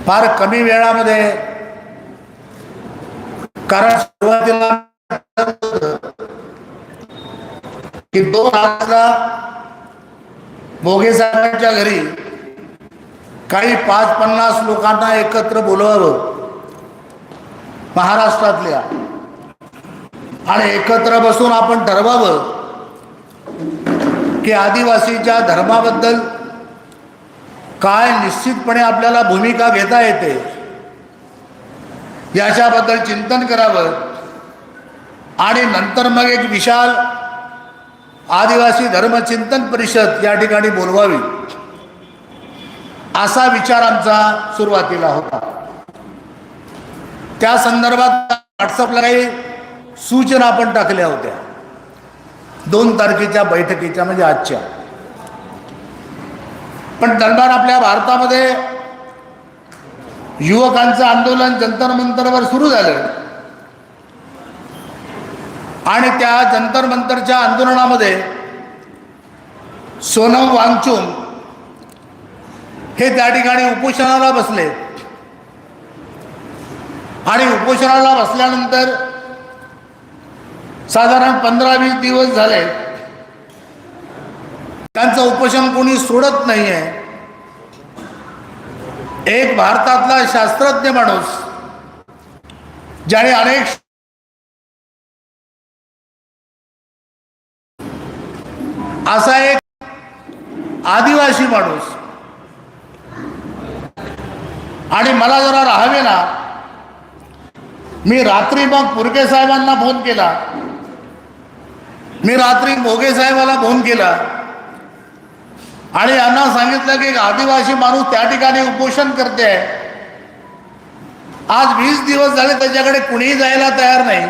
फार कमी वेळामध्ये, कारण सुरुवातीला की 2 मोघे साहेबांच्या घरी काही 50 लोकांना एकत्र बोलवावं महाराष्ट्रातल्या, आणि एकत्र बसून आपण ठरवावं की आदिवासीच्या धर्माबद्दल काय निश्चितपणे आपल्याला भूमिका घेता येते याच्याबद्दल चिंतन करावं, आणि नंतर मग एक विशाल आदिवासी धर्मचिंतन परिषद या ठिकाणी बोलवावी, असा विचार आमचा सुरुवातीला होता. त्या संदर्भात व्हॉट्सअपला काही सूचना आपण टाकल्या होत्या 2 तारखेच्या बैठकीच्या, म्हणजे आजच्या. पण दरम्यान आपल्या भारतामध्ये युवकांचं आंदोलन जंतर मंतरवर सुरू झालं, आणि त्या जंतर मंतरच्या आंदोलनामध्ये सोनम वांगचुक हे त्या ठिकाणी उपोषणाला बसले, आणि उपोषणाला बसल्यानंतर साधारण 15-20 दिवस झाले त्यांचं उपोषण कोणी सोडत नाहीये. एक भारतातला शास्त्रज्ञ माणूस, ज्याने अनेक असा एक आदिवासी माणूस, आणि मला जरा राहावे ना, मी रात्री मग पुरके साहेबांना फोन केला, मी रात्री मोघे साहेबाला फोन केला, आणि यांना सांगितलं की आदिवासी माणूस त्या ठिकाणी उपोषण करते आहे. आज 20 दिवस झाले त्याच्याकडे कुणीही जायला तयार नाही.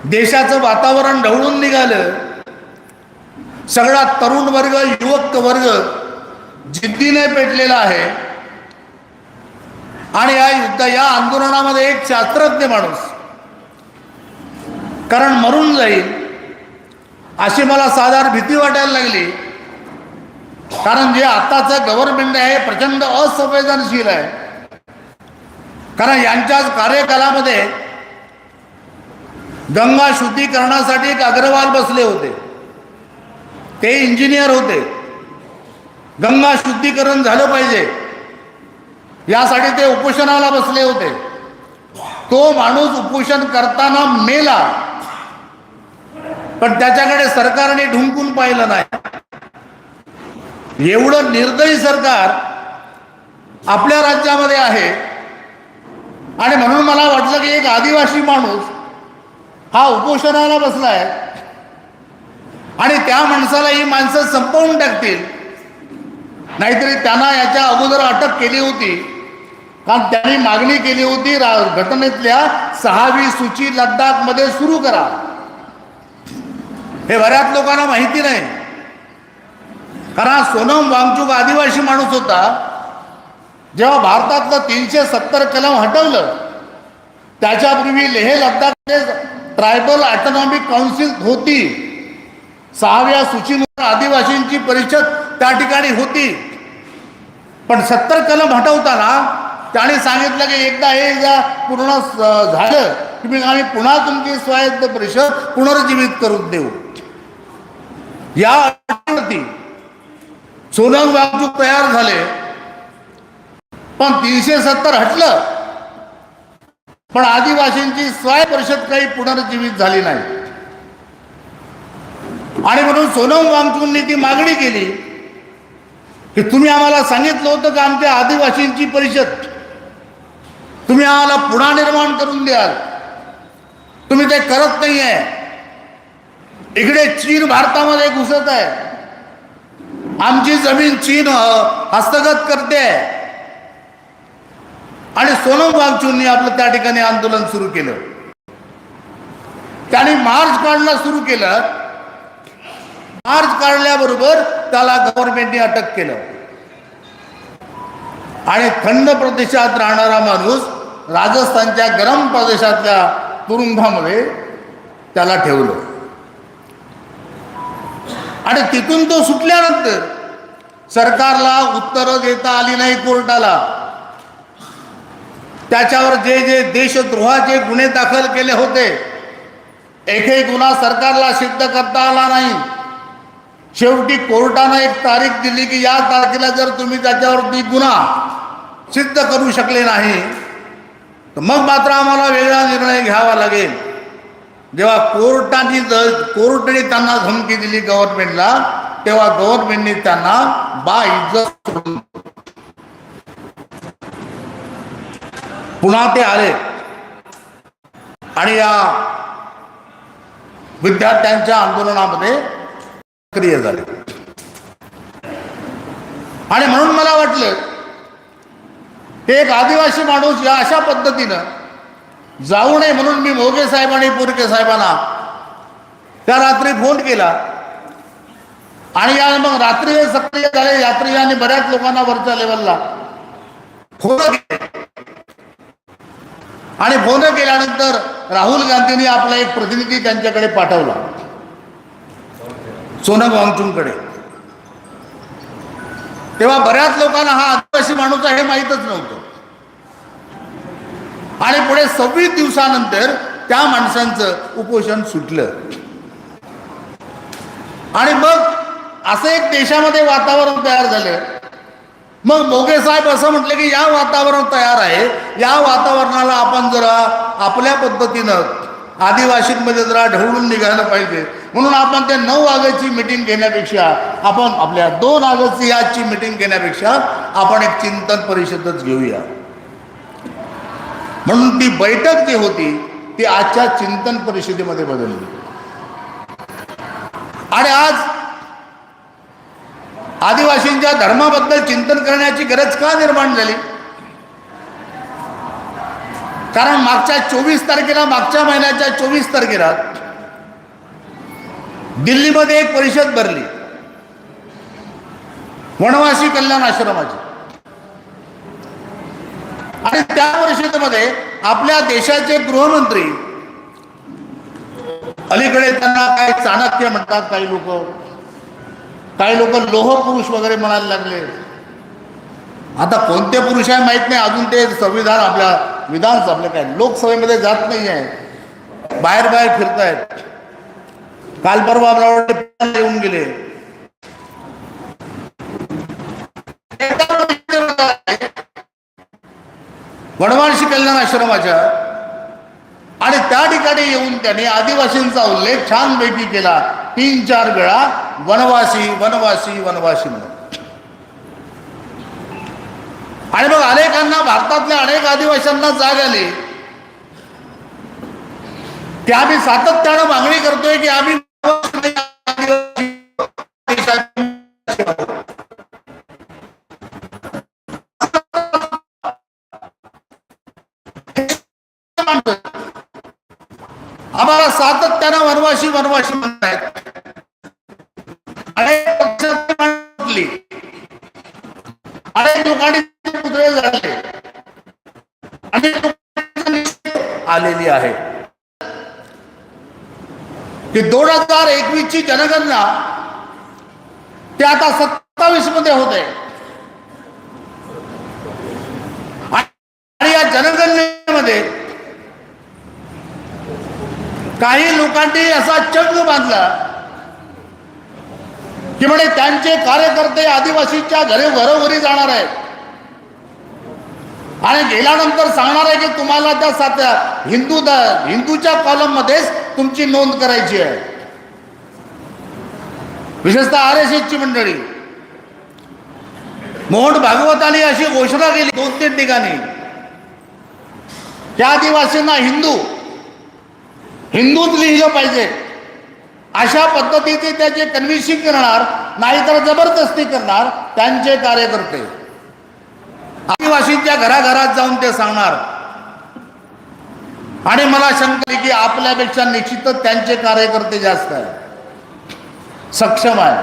देशाचं वातावरण ढवळून निघालं, सगळा तरुण वर्ग, युवक वर्ग जिद्दीने पेटलेला आहे, आणि या आंदोलनामध्ये एक शास्त्रज्ञ माणूस कारण मरून जाईल अशी मला साधारण भीती वाटायला लागली. कारण जे आताचं गव्हर्नमेंट आहे प्रचंड असंवेदनशील आहे. कारण यांच्याच कार्यकालामध्ये गंगा शुद्धीकरणासाठी एक अग्रवाल बसले होते, ते इंजिनियर होते. गंगा शुद्धीकरण झालं पाहिजे यासाठी ते उपोषणाला बसले होते. तो माणूस उपोषण करताना मेला, पण त्याच्याकडे सरकारने ढुंकून पाहिलं नाही. एवढं निर्दयी सरकार आपल्या राज्यामध्ये आहे, आणि म्हणून मला वाटलं की एक आदिवासी माणूस हा उपोषणाला बसलाय, आणि त्या माणसाला ही माणसं संपवून टाकतील. नाहीतरी त्यांना याच्या अगोदर अटक केली होती, कारण त्यांनी मागणी केली होती घटनेतल्या 6वी सूची लडाखमध्ये सुरू करा. हे बऱ्याच लोकांना माहिती नाही. कारण सोनम वांगचुक आदिवासी माणूस होता. जेव्हा भारतातलं 370 कलम हटवलं, त्याच्यापूर्वी लेह लडाखमध्ये ट्रायबल ऑटोनॉमिक काउन्सिल होती. 6व्या सूचीनुसार आदिवासींची परिषद त्या ठिकाणी होती. पण 70 कलम हटवताना त्याने सांगितलं की एकदा पूर्ण झालं की आम्ही पुन्हा तुमची स्वायत्त परिषद पुनर्जीवित करून देऊ. या अटीवरती सोनम वांगचुक तयार झाले, पण 370 हटलं, पण आदिवासींची स्वायत्त परिषद काही पुनर्जीवित झाली नाही. आणि म्हणून सोनम वांगचुकनी ती मागणी केली की तुम्ही आम्हाला सांगितलं होतं की आमच्या आदिवासींची परिषद तुम्ही आम्हाला पुन्हा निर्माण करून द्याल, तुम्ही ते करत नाही आहे. इकडे चीन भारतामध्ये घुसत आहे, आमची जमीन चीन हस्तगत करते, आणि सोनम वांगचुकनी आपलं त्या ठिकाणी आंदोलन सुरू केलं. त्याने मार्च काढणं सुरू केलं. मार्च काढल्याबरोबर त्याला गव्हर्नमेंटने अटक केलं, आणि थंड प्रदेशात राहणारा माणूस राजस्थानच्या गरम प्रदेशातल्या तुरुंगामध्ये त्याला ठेवलं. आणि तिथून तो सुटल्यानंतर सरकारला उत्तरं देता आली नाही कोर्टाला. त्याच्यावर जे जे देशद्रोहाचे गुन्हे दाखल केले होते, एकही गुन्हा सरकारला सिद्ध करता आला नाही. शेवटी कोर्टानं एक तारीख दिली की या तारखेला जर तुम्ही त्याच्यावरती गुन्हा सिद्ध करू शकले नाही तर मग मात्र आम्हाला वेगळा निर्णय घ्यावा लागेल. जेव्हा कोर्टाने त्यांना धमकी दिली गव्हर्नमेंटला, तेव्हा गव्हर्नमेंटने त्यांना बाइज्जत सोडून पुन्हा ते आले आणि या विद्यार्थ्यांच्या आंदोलनामध्ये सक्रिय झाले. आणि म्हणून मला वाटलं की एक आदिवासी माणूस या अशा पद्धतीनं जाऊ नये, म्हणून मी मोगे साहेब आणि पुरके साहेबांना त्या रात्री फोन केला आणि या मग रात्री सक्रिय झाले यात्री आणि बऱ्याच लोकांना वरच्या लेवलला फोन केले. आणि फोन केल्यानंतर राहुल गांधींनी आपला एक प्रतिनिधी त्यांच्याकडे पाठवला, सोनम वांगचुककडे. तेव्हा बऱ्याच लोकांना हा आदिवासी माणूस आहे हे माहीतच नव्हतं. आणि पुढे 26 दिवसानंतर त्या माणसांचं उपोषण सुटलं. आणि मग असं एक देशामध्ये वातावरण तयार झालं. मग मोगे साहेब असं म्हटले की या वातावरण तयार आहे, या वातावरणाला आपण जरा आपल्या पद्धतीनं आदिवासींमध्ये जरा ढवळून निघायला पाहिजे. म्हणून आपण ते 9 ऑगस्टची मीटिंग घेण्यापेक्षा, आपण आपल्या 2 ऑगस्टची आजची मीटिंग घेण्यापेक्षा आपण एक चिंतन परिषदच घेऊया. म्हणून ती बैठक जी होती ती आजच्या चिंतन परिषदेमध्ये बदलली. आणि आज आदिवासींच्या धर्माबद्दल चिंतन करण्याची गरज का निर्माण झाली? कारण मागच्या 24 तारखेला, मागच्या महिन्याच्या 24 तारखेला दिल्लीमध्ये एक परिषद भरली वनवासी कल्याण आश्रमाची. आणि त्या परिषदेमध्ये आपल्या देशाचे गृहमंत्री, अलीकडे त्यांना काय चाणक्य म्हणतात काही लोक लोह पुरुष वगैरे म्हणायला लागले. आता कोणते पुरुष आहे माहित नाही, अजून ते संविधान आपल्या विधानसभेला काय लोकसभेमध्ये जात नाही आहे, बाहेर फिरतायत. काल परवा आपल्याला येऊन गेले. वनवासी कल्याण आश्रमाच्या, आणि त्या ठिकाणी येऊन त्यांनी आदिवासींचा उल्लेख छानपैकी केला. 3-4 वेळा वनवासी वनवासी वनवासी म्हणून. आणि मग अनेकांना, भारतातल्या अनेक आदिवासींना जाग आली की आम्ही सातत्यानं मागणी करतोय की आम्ही आम्हाला सातत्यानं वनवासी वनवासी म्हणतायत. अनेक लोकांनी पुतळे जाळले, आलेली आहे की 2021 ची जनगणना ते आता 27 मध्ये होत आहे. आणि या जनगणनेमध्ये काही लोकांनी असा चंग बांधला की म्हणे त्यांचे कार्यकर्ते आदिवासीच्या घरोघरी जाणार आहेत आणि गेल्यानंतर सांगणार आहे की तुम्हाला त्या हिंदूच्या कॉलम मध्येच तुमची नोंद करायची आहे. विशेषतः RSSची मंडळी, मोहन भागवतांनी अशी घोषणा केली 2-3 ठिकाणी त्या आदिवासींना हिंदूच लिहिलं पाहिजे. अशा पद्धतीचे त्याचे कन्व्हिन्सिंग करणार, नाहीतर जबरदस्ती करणार त्यांचे कार्यकर्ते. आदिवासींच्या घराघरात जाऊन ते सांगणार. आणि मला शंका आहे की आपल्यापेक्षा निश्चितच त्यांचे कार्यकर्ते जास्त आहे, सक्षम आहे.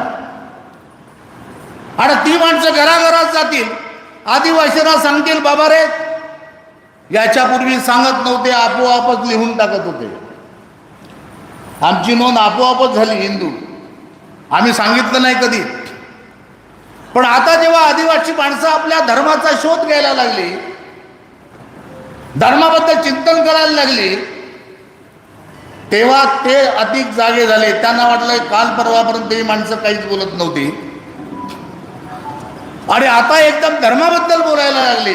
आणि ती माणसं घराघरात जातील, आदिवासींना सांगतील बाबा रे, याच्यापूर्वी सांगत नव्हते, आपोआपच लिहून टाकत होते. आमची नोंद आपोआपच झाली हिंदू, आम्ही सांगितलं नाही कधी. पण आता जेव्हा आदिवासी माणसं आपल्या धर्माचा शोध घ्यायला लागली धर्माबद्दल चिंतन करायला लागली तेव्हा ते अधिक जागे झाले. त्यांना वाटलं काल परवापर्यंत ही माणसं काहीच बोलत नव्हती आणि आता एकदम धर्माबद्दल बोलायला लागली,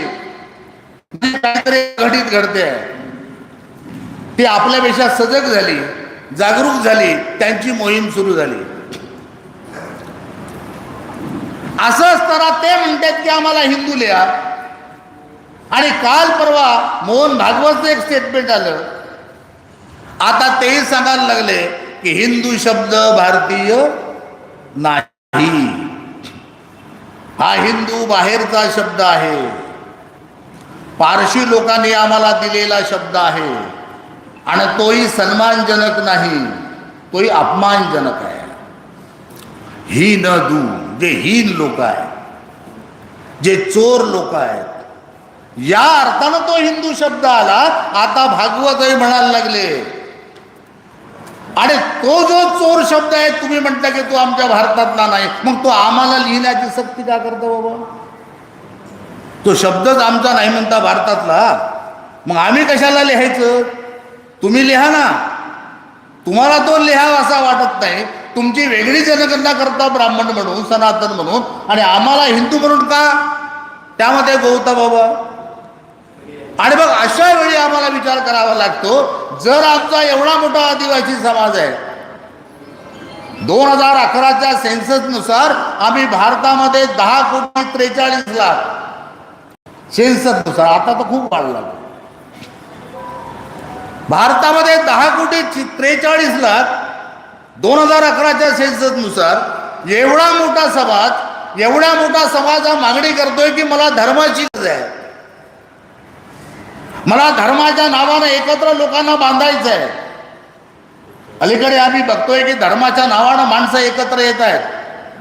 काहीतरी घटित घडते आहे. ती आपल्यापेक्षा सजग झाली, जागरूक झाली, त्यांची मोहीम सुरू झाली. असं असताना ते म्हणतात की आम्हाला हिंदू लिहा. आणि काल परवा मोहन भागवतचं एक स्टेटमेंट आलं, आता तेही सांगायला लागले की हिंदू शब्द भारतीय नाही, हा हिंदू बाहेरचा शब्द आहे, पारशी लोकांनी आम्हाला दिलेला शब्द आहे आणि तोही सन्मानजनक नाही, तोही अपमानजनक आहे. ही न दू, जे हीन लोक आहेत, जे चोर लोक आहेत, या अर्थानं तो हिंदू शब्द आला. आता भागवतही म्हणायला लागले आणि तो जो चोर शब्द आहे तुम्ही म्हणता की तो आमच्या भारतातला नाही, मग तो आम्हाला लिहिण्याची सक्ती का करतो बाबा? तो शब्दच आमचा नाही म्हणता भारतातला, मग आम्ही कशाला लिहायचं? तुम्ही लिहा ना. तुम्हाला तो लिहावा असा वाटत नाही, तुमची वेगळी जनगणना करता ब्राह्मण म्हणून, सनातन म्हणून, आणि आम्हाला हिंदू म्हणून का त्यामध्ये गोवता बाबा? आणि मग अशा वेळी आम्हाला विचार करावा लागतो, जर आमचा एवढा मोठा आदिवासी समाज आहे, 2011च्या सेन्ससनुसार आम्ही भारतामध्ये 10,43,00,000 सेन्ससनुसार, आता तर खूप वाढला. भारतामध्ये 10,43,00,000 2011च्या सेन्ससनुसार एवढा मोठा समाज, एवढा मोठा समाज हा मागणी करतोय की मला धर्माची गरज आहे, मला धर्माच्या नावानं एकत्र लोकांना बांधायचं आहे. अलीकडे आम्ही बघतोय की धर्माच्या नावानं माणसं एकत्र येत आहेत.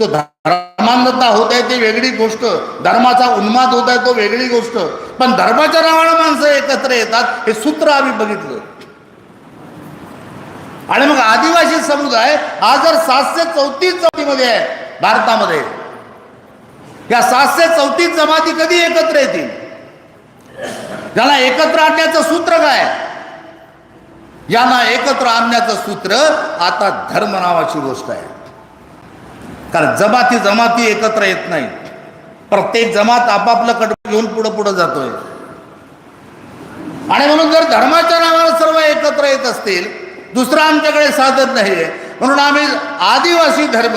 तो धर्मांधता होत आहे ती वेगळी गोष्ट, धर्माचा उन्माद होत आहे तो वेगळी गोष्ट, पण धर्माच्या नावानं माणसं एकत्र येतात हे सूत्र आम्ही बघितलं. आणि मग आदिवासी समुदाय हा जर 734 जमातीमध्ये आहे भारतामध्ये, या 734 जमाती कधी एकत्र येतील? त्याला एकत्र आणण्याचं सूत्र काय? यांना एकत्र आणण्याचं सूत्र आता धर्म नावाची गोष्ट आहे. कारण जमाती एकत्र येत नाही, प्रत्येक जमात आपापलं कडवं घेऊन पुढं जातोय. आणि म्हणून जर धर्माच्या नावानं सर्व एकत्र येत असतील, दुसरं आमच्याकडे साधन नाही आहे, म्हणून आम्ही आदिवासी धर्म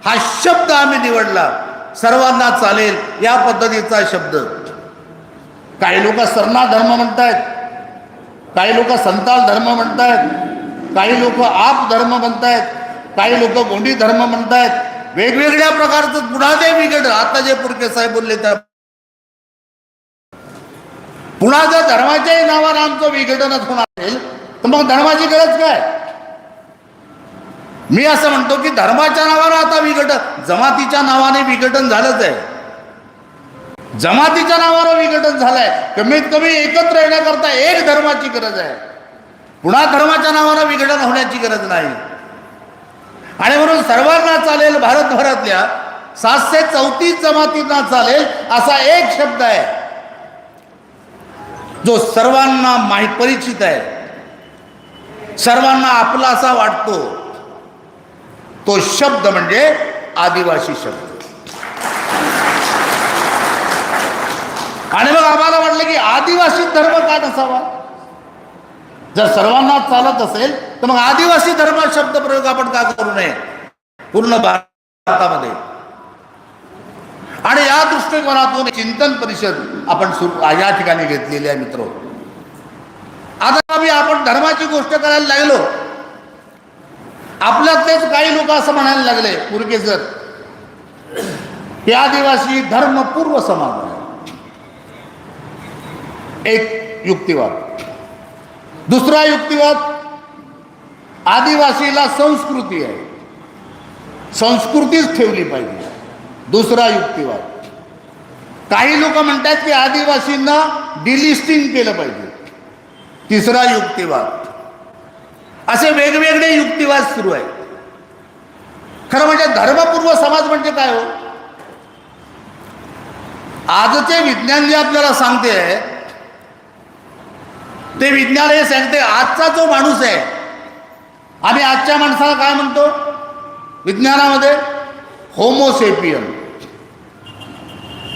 हा शब्द आम्ही निवडला. सर्वांना चालेल या पद्धतीचा शब्द. काही लोक सरना धर्म म्हणतायत, काही लोक संताल धर्म म्हणतायत, काही लोक आप धर्म म्हणतायत, काही लोक गोंडी धर्म म्हणतायत. वेगवेगळ्या प्रकारचं पुन्हा ते बिघड. आता जे पुरके साहेब बोलले त्या पुन्हा जर धर्माच्याही नावानं आमचं विघटनच होणार असेल तर मग धर्माची गरज काय? मी असं म्हणतो की धर्माच्या नावानं आता विघटन, जमातीच्या नावाने विघटन झालंच आहे. जमातीच्या नावानं विघटन झालंय. कमीत कमी एकत्र येण्याकरता एक धर्माची गरज आहे, पुन्हा धर्माच्या नावानं विघटन होण्याची गरज नाही. आणि म्हणून सर्वांना चालेल, भारतभरातल्या 734 जमातींना चालेल असा एक शब्द आहे जो सर्वांना परिचित आहे, सर्वांना आपला असा वाटतो. तो शब्द म्हणजे आदिवासी शब्द. आणि मग आम्हाला वाटलं की आदिवासी धर्म का नसावा? जर सर्वांना चालत असेल तर मग आदिवासी धर्म शब्द प्रयोग आपण का करू नये पूर्ण भारतामध्ये? आणि या दृष्टिकोनातून चिंतन परिषद आपण या ठिकाणी घेतलेली आहे. मित्र, आता आपण धर्माची गोष्ट करायला लागलो. आपल्यातलेच काही लोक असं म्हणायला लागले, पुरके सर, की आदिवासी धर्मपूर्व समाज आहे. एक युक्तिवाद. दुसरा युक्तिवाद, आदिवासीला संस्कृती आहे, संस्कृतीच ठेवली पाहिजे. दुसरा युक्तिवाद. काही लोक म्हणतात की आदिवासींना डिलिस्टिंग केलं पाहिजे. तिसरा युक्तिवाद. असे वेगवेगळे युक्तिवाद सुरू आहेत. खरं म्हणजे धर्मपूर्व समाज म्हणजे काय हो? आजचे विज्ञान जे आपल्याला सांगते आहे ते विज्ञान हे सांगते आजचा जो माणूस आहे, आम्ही आजच्या माणसाला काय म्हणतो विज्ञानामध्ये? होमोसेपियन.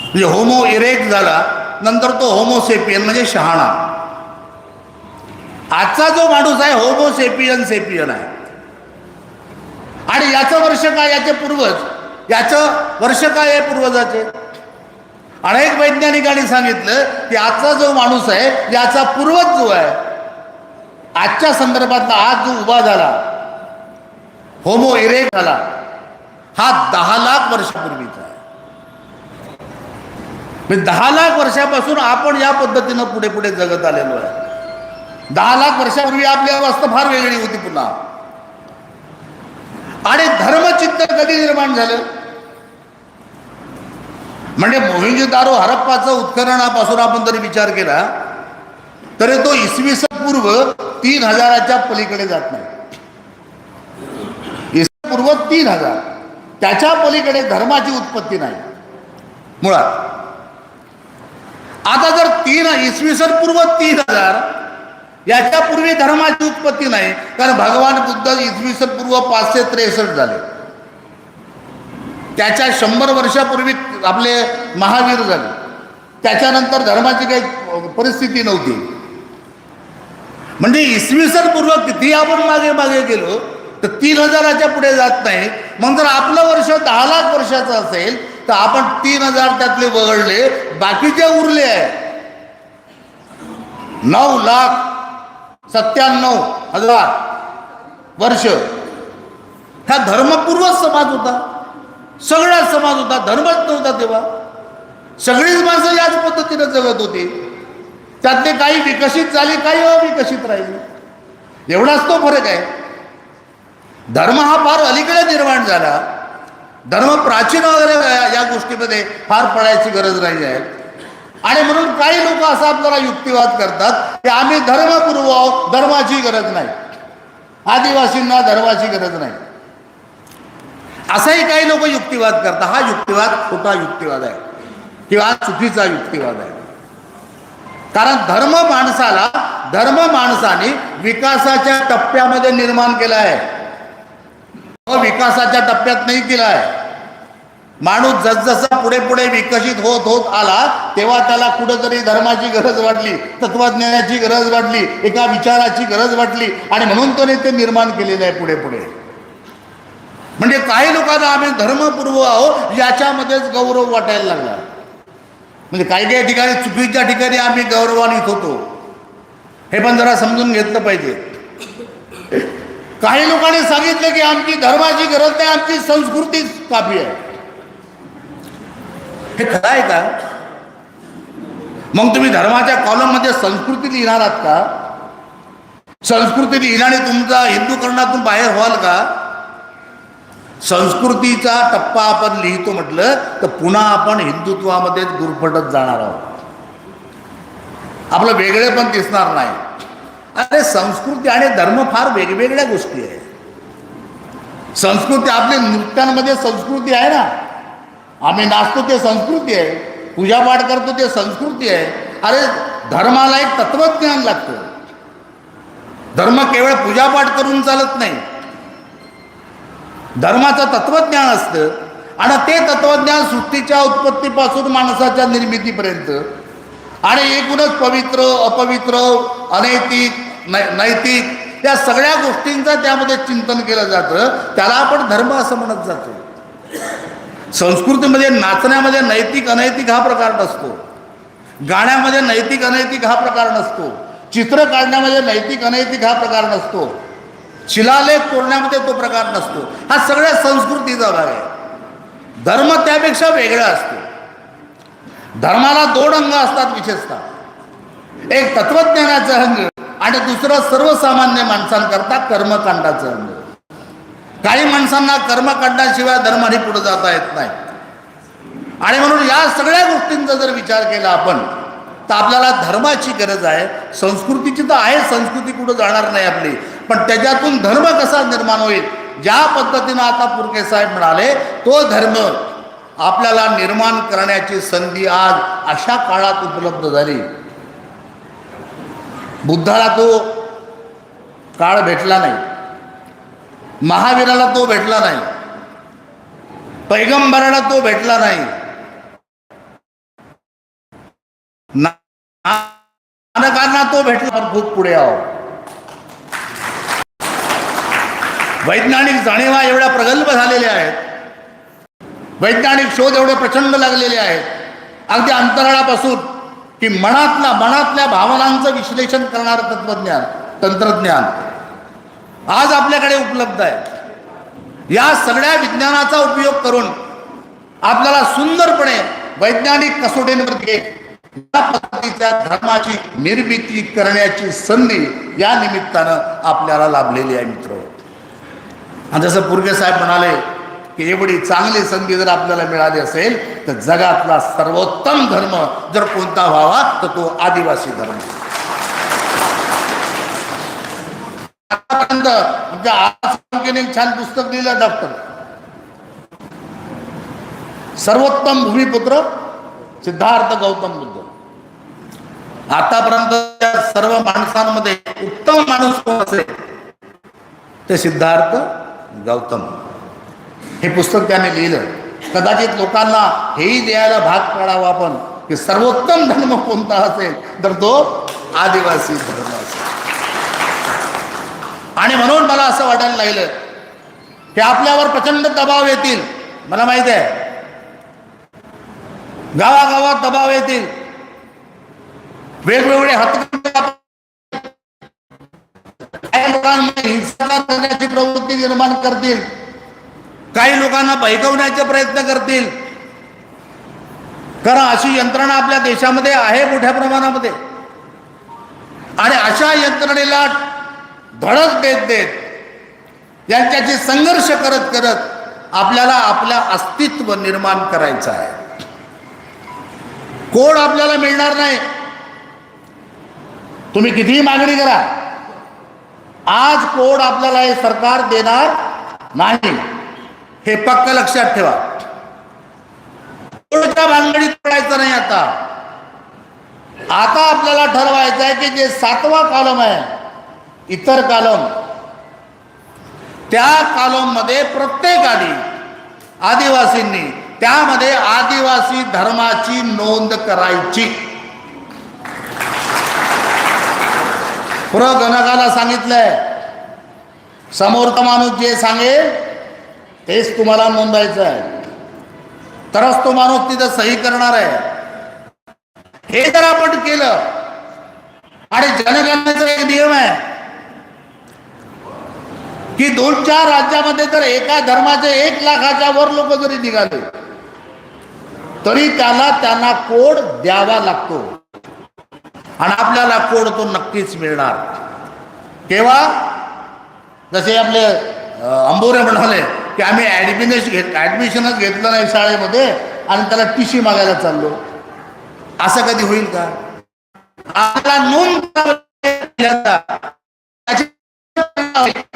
म्हणजे होमो इरेक्ट झाला, नंतर तो होमोसेपियन म्हणजे शहाणा. आजचा जो माणूस आहे होमोसेपियन सेपियन आहे. आणि याचं वर्ष काय? याचे पूर्वज. याचं वर्ष काय आहे पूर्वजाचे? अनेक वैज्ञानिकांनी सांगितलं की आजचा जो माणूस आहे याचा पूर्वज जो आहे आजच्या संदर्भातला, आज जो उभा झाला होमो इरेक्ट झाला, हा 10 लाख वर्षापूर्वीचा आहे. 10 लाख वर्षापासून आपण या पद्धतीनं पुढे पुढे जगत आलेलो आहे. 10 लाख वर्षापूर्वी आपली अवस्था फार वेगळी होती पुन्हा. आणि धर्मचिंतन कधी निर्माण झालं? म्हणजे मोहिंजोदारो हरप्पाचं उत्खननापासून आपण जरी विचार केला तरी तो इसवी सन पूर्व 3000च्या पलीकडे जात नाही. इसवी पूर्व 3000, त्याच्या पलीकडे धर्माची उत्पत्ती नाही मुळात. आता जर इसवी सन पूर्व 3000 याच्या पूर्वी धर्माची उत्पत्ती नाही, कारण भगवान बुद्ध इसवी सन पूर्व 563 झाले. त्याच्या 100 वर्षापूर्वी आपले महावीर झाले. त्याच्यानंतर धर्माची काही परिस्थिती नव्हती. म्हणजे इसवी सन पूर्व किती आपण मागे मागे गेलो तर 3000च्या पुढे जात नाही. मग जर आपलं वर्ष 10 लाख वर्षाचं असेल तर आपण 3000 त्यातले वगळले, बाकीचे उरले आहे 9,97,000 वर्ष. हा धर्मपूर्व समाज होता, सगळा समाज होता, धर्मच नव्हता तेव्हा. सगळीच माणसं याच पद्धतीने जगत होती. त्यातले काही विकसित झाली, काही अविकसित राहिली, एवढाच तो फरक आहे. धर्म हा फार अलीकडे निर्माण झाला. धर्म प्राचीन वगैरे या गोष्टीमध्ये फार पडायची गरज नाही आहे. आणि म्हणून काही लोक असा आपल्याला युक्तिवाद करतात की आम्ही धर्मपूर्व आहोत, धर्माची गरज नाही, आदिवासींना धर्माची गरज नाही, असाही काही लोक युक्तिवाद करतात. हा युक्तिवाद खोटा युक्तिवाद आहे किंवा चुकीचा युक्तिवाद आहे. कारण धर्म माणसाने विकासाच्या टप्प्यामध्ये निर्माण केला आहे, विकासाच्या टप्प्यात नाही केला आहे. माणूस जसजसा पुढे पुढे विकसित होत होत आला तेव्हा त्याला कुठंतरी धर्माची गरज वाटली, तत्वज्ञानाची गरज वाटली, एका विचाराची गरज वाटली, आणि म्हणून त्याने ते निर्माण केलेलं आहे पुढे पुढे. म्हणजे काही लोकांना आम्ही धर्मपूर्व आहोत याच्यामध्येच गौरव वाटायला लागला. म्हणजे काही काही ठिकाणी चुकीच्या ठिकाणी आम्ही गौरवान्वित होतो, हे पण जरा समजून घेतलं पाहिजे. काही लोकांनी सांगितलं की आमची धर्माची गरज नाही, आमची संस्कृती काफी आहे. हे खरं आहे का? मग तुम्ही धर्माच्या कॉलममध्ये संस्कृती लिहिणार आहात का? संस्कृती लिहिल्याने तुमचा हिंदूकरणातून बाहेर व्हाल का? संस्कृतीचा टप्पा आपण लिहितो म्हटलं तर पुन्हा आपण हिंदुत्वामध्येच गुरफटत जाणार आहोत. आपलं वेगळे पण दिसणार नाही. अरे संस्कृती आणि धर्म फार वेगवेगळ्या गोष्टी आहेत. संस्कृती आपल्या नृत्यांमध्ये संस्कृती आहे ना, आम्ही नाचतो ते संस्कृती आहे, पूजापाठ करतो ते संस्कृती आहे. अरे धर्माला एक तत्वज्ञान लागतं. धर्म केवळ पूजापाठ करून चालत नाही, धर्माचं तत्वज्ञान असतं. आणि ते तत्वज्ञान सृष्टीच्या उत्पत्तीपासून माणसाच्या निर्मितीपर्यंत, आणि एकूणच पवित्र अपवित्र अनैतिक नैतिक या सगळ्या गोष्टींचं त्यामध्ये चिंतन केलं जातं. त्याला आपण धर्म असं म्हणत जातो. संस्कृतीमध्ये नाचण्यामध्ये नैतिक अनैतिक हा प्रकार नसतो, गाण्यामध्ये नैतिक अनैतिक हा प्रकार नसतो, चित्र काढण्यामध्ये नैतिक अनैतिक हा प्रकार नसतो, शिलालेख तोडण्यामध्ये तो प्रकार नसतो. हा सगळ्या संस्कृतीचा भाग आहे. धर्म त्यापेक्षा वेगळा असतो. धर्माला 2 अंग असतात विशेषतः, एक तत्वज्ञानाचं अंग आणि दुसरं सर्वसामान्य माणसांकरता कर्मकांडाचं अंग. काही माणसांना कर्मकांडाशिवाय धर्माने पुढे जाता येत नाही. आणि म्हणून या सगळ्या गोष्टींचा जर विचार केला आपण तर आपल्याला धर्माची गरज आहे. संस्कृतीची तर आहे, संस्कृती कुठं जाणार नाही आपली, पण त्याच्यातून धर्म कसा निर्माण होईल, ज्या पद्धतीनं आता पुरके साहेब म्हणाले, तो धर्म आपल्याला निर्माण करण्याची संधी आज अशा काळात उपलब्ध झाली. बुद्धाला तो काळ भेटला नाही, महावीराला तो भेटला नाही, पैगंबराला तो भेटला नाही, नानकांना तो भेटला. खूप पुढे आहो. वैज्ञानिक जाणीवा एवढ्या प्रगल्भ झालेल्या आहेत, वैज्ञानिक शोध एवढे प्रचंड लागलेले आहेत, अगदी अंतराळापासून की मनातल्या भावनांचं विश्लेषण करणारं तंत्रज्ञान आज आपल्याकडे उपलब्ध आहे. या सगळ्या विज्ञानाचा उपयोग करून आपल्याला सुंदरपणे वैज्ञानिक कसोटींमध्ये या पद्धतीच्या धर्माची निर्मिती करण्याची संधी या निमित्तानं आपल्याला लाभलेली आहे मित्र. आणि जसं पुरगे साहेब म्हणाले की एवढी चांगली संधी जर आपल्याला मिळाली असेल तर जगातला सर्वोत्तम धर्म जर कोणता व्हावा तर तो आदिवासी धर्म. आतापर्यंत म्हणजे आज एक छान पुस्तक लिहिलं डॉक्टर, सर्वोत्तम भूमिपुत्र सिद्धार्थ गौतम बुद्ध. आतापर्यंत सर्व माणसांमध्ये उत्तम माणूस कोण असेल ते सिद्धार्थ गौतम. हे पुस्तक त्याने लिहिलं. कदाचित लोकांना हेही द्यायला भाग पाडावा आपण की सर्वोत्तम धर्म कोणता असेल तर तो आदिवासी धर्म असेल. आणि म्हणून मला असं वाटायला लागलं की आपल्यावर प्रचंड दबाव येतील. मला माहित आहे गावागावात दबाव येतील, वेगवेगळे हत्यार हिंसाचार करण्याची प्रवृत्ती निर्माण करतील, काही लोकांना बहिकवण्याचे प्रयत्न करतील. कारण अशी यंत्रणा आपल्या देशामध्ये आहे मोठ्या प्रमाणामध्ये. आणि अशा यंत्रणेला धडक देत देत यांच्याशी संघर्ष करत करत आपल्याला आपल्या अस्तित्व निर्माण करायचं आहे. कोड आपल्याला मिळणार नाही, तुम्ही कितीही मागणी करा, आज कोड आपल्याला हे सरकार देणार नाही, हे पक्क लक्षात ठेवा. कोडच्या भानगडीत पडायचं नाही. आता आपल्याला ठरवायचं आहे की जे 7वा कॉलम आहे, इतर कॉलम, त्या कॉलम मध्ये प्रत्येकाने आदिवासींनी त्यामध्ये आदिवासी धर्माची नोंद करायची. गणकाला सांगितलंय समोरचा माणूस जे सांगेल तेच तुम्हाला नोंदायचं आहे, तरच तो माणूस तिथं सही करणार आहे. हे जर आपण केलं, आणि जनगणनेचा एक नियम आहे की 2-4 राज्यामध्ये जर एका धर्माचे 1 लाखाच्या वर लोक जरी निघाले तरी त्यांना कोड द्यावा लागतो. आणि आपल्याला कोड तो नक्कीच मिळणार. केव्हा? जसे आपले अंबोरे म्हणाले की आम्ही ॲडमिशनच घेतलं नाही शाळेमध्ये आणि त्याला टीसी मागायला चाललो. असं कधी होईल का? आपल्याला नोंद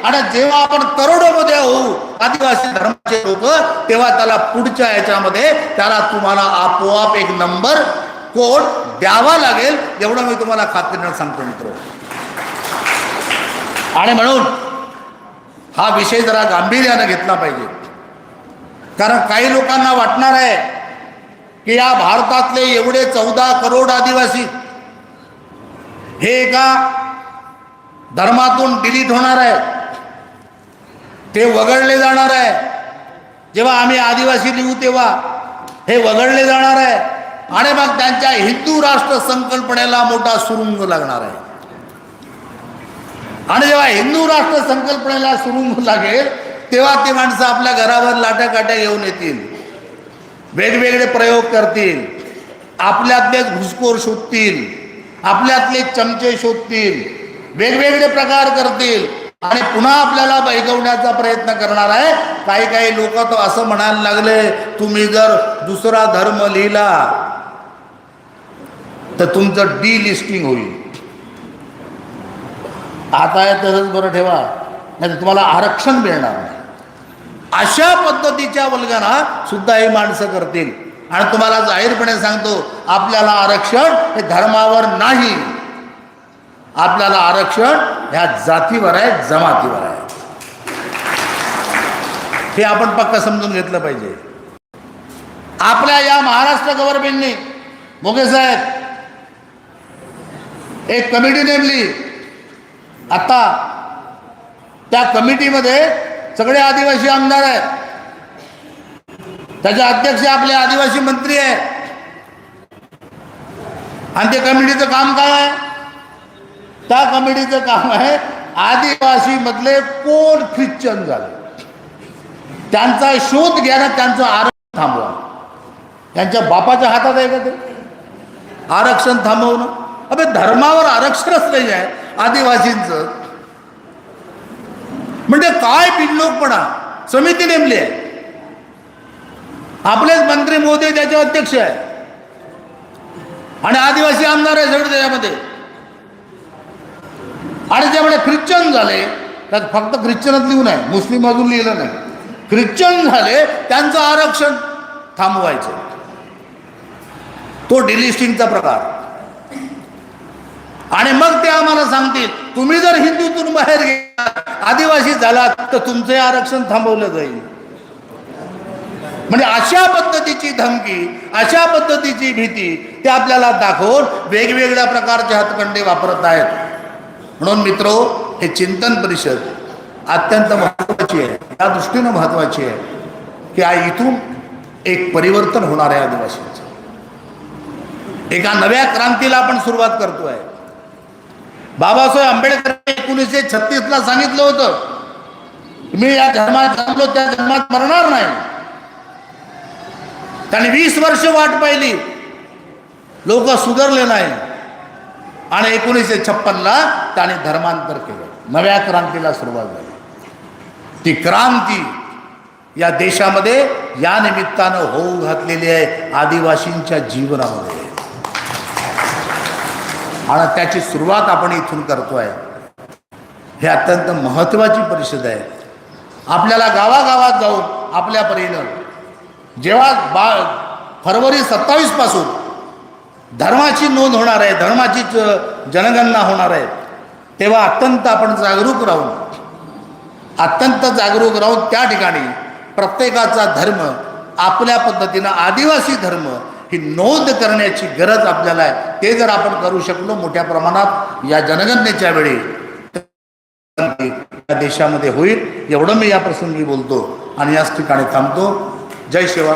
आणि जेव्हा आपण करोडोमध्ये होऊ आदिवासी धर्माचे लोक, तेव्हा त्याला पुढच्या याच्यामध्ये तुम्हाला आपोआप एक नंबर कोड द्यावा लागेल, एवढं मी तुम्हाला खात्रीने सांगतो मित्र. आणि म्हणून हा विषय जरा गांभीर्याने घेतला पाहिजे. कारण काही लोकांना वाटणार आहे की या भारतातले एवढे 14 करोड आदिवासी हे एका धर्मातून डिलीट होणार आहे, ते वगळले जाणार आहे. जेव्हा आम्ही आदिवासी लिहू तेव्हा हे वगळले जाणार आहे आणि मग त्यांच्या हिंदू राष्ट्र संकल्पनेला मोठा सुरुंग लागणार आहे. आणि जेव्हा हिंदू राष्ट्र संकल्पनेला सुरुंग लागेल तेव्हा ती माणसं आपल्या घरावर लाट्याकाट्या घेऊन येतील, वेगवेगळे प्रयोग करतील, आपल्यातलेच घुसखोर शोधतील, आपल्यातले चमचे शोधतील, वेगवेगळे प्रकार करतील आणि पुन्हा आपल्याला बहिगवण्याचा प्रयत्न करणार आहे. काही लोक तर असं म्हणायला लागले, तुम्ही जर दुसरा धर्म लिहिला तर तुमचं डिलिस्टिंग होईल. आता आहे तसंच बरं ठेवा, नाही तुम्हाला आरक्षण मिळणार नाही. अशा पद्धतीच्या वल्गना सुद्धा ही माणसं करतील. आणि तुम्हाला जाहीरपणे सांगतो, आपल्याला आरक्षण हे धर्मावर नाही, आपल्याला आरक्षण ह्या जातीवर आहे, जमातीवर आहे. हे आपण पक्का समजून घेतलं पाहिजे. आपल्या या महाराष्ट्र गव्हर्नमेंटने मोगे साहेब एक कमिटी नेमली. आता त्या कमिटीमध्ये सगळे आदिवासी आमदार आहेत, त्याचे अध्यक्ष आपले आदिवासी मंत्री आहेत. आणि त्या कमिटीचं काम काय आहे? त्या कमिटीचं काम आहे आदिवासी मधले कोण ख्रिश्चन झाले त्यांचा शोध घ्या ना, त्यांचं आरक्षण थांबवा. त्यांच्या बापाच्या हातात आहे का ते आरक्षण थांबवणं? अबे धर्मावर आरक्षणच नाही आहे आदिवासींचं. म्हणजे काय बिनलोकपणा. समिती नेमली आहे, आपलेच मंत्री मोदी त्याचे अध्यक्ष आहे आणि आदिवासी आमदार आहे सगळे त्याच्यामध्ये. आणि त्यामुळे ख्रिश्चन झाले, त्यात फक्त ख्रिश्चनच लिहून आहे, मुस्लिम अजून लिहिलं नाही. ख्रिश्चन झाले त्यांचं आरक्षण थांबवायचं. तो डिलिस्टिंगचा प्रकार. आणि मग ते आम्हाला सांगतील तुम्ही जर हिंदूतून बाहेर गेला आदिवासी झालात तर तुमचे आरक्षण थांबवलं जाईल. म्हणजे अशा पद्धतीची धमकी, अशा पद्धतीची भीती ते आपल्याला दाखवून वेगवेगळ्या प्रकारचे हातखंडे वापरत आहेत. म्हणून मित्रो, हे चिंतन परिषद अत्यंत महत्वाची आहे. या दृष्टीनं महत्वाची आहे की इथून एक परिवर्तन होणार आहे आदिवासींचं. एका नव्या क्रांतीला आपण सुरुवात करतोय. बाबासाहेब आंबेडकर 1936ला सांगितलं होतं मी या धर्मात जन्मलो, त्या धर्मात मरणार नाही. त्यांनी 20 वर्ष वाट पाहिली, लोक सुधारले नाही. आणि 1956ला त्याने धर्मांतर केलं. नव्या क्रांतीला सुरुवात झाली. ती क्रांती या देशामध्ये या निमित्तानं होऊ घातलेली आहे आदिवासींच्या जीवनामध्ये. आणि त्याची सुरुवात आपण इथून करतोय. हे अत्यंत महत्त्वाची परिषद आहे. आपल्याला गावागावात जाऊन आपल्या परीनं जेव्हा फरवरी 27 पासून धर्माची नोंद होणार आहे, धर्माची जनगणना होणार आहे, तेव्हा अत्यंत आपण जागरूक राहून त्या ठिकाणी प्रत्येकाचा धर्म आपल्या पद्धतीनं आदिवासी धर्म ही नोंद करण्याची गरज आपल्याला आहे. ते जर आपण करू शकलो मोठ्या प्रमाणात या जनगणनेच्या वेळी या देशामध्ये होईल. एवढं मी या प्रसंगी बोलतो आणि याच ठिकाणी थांबतो. जय शिवा.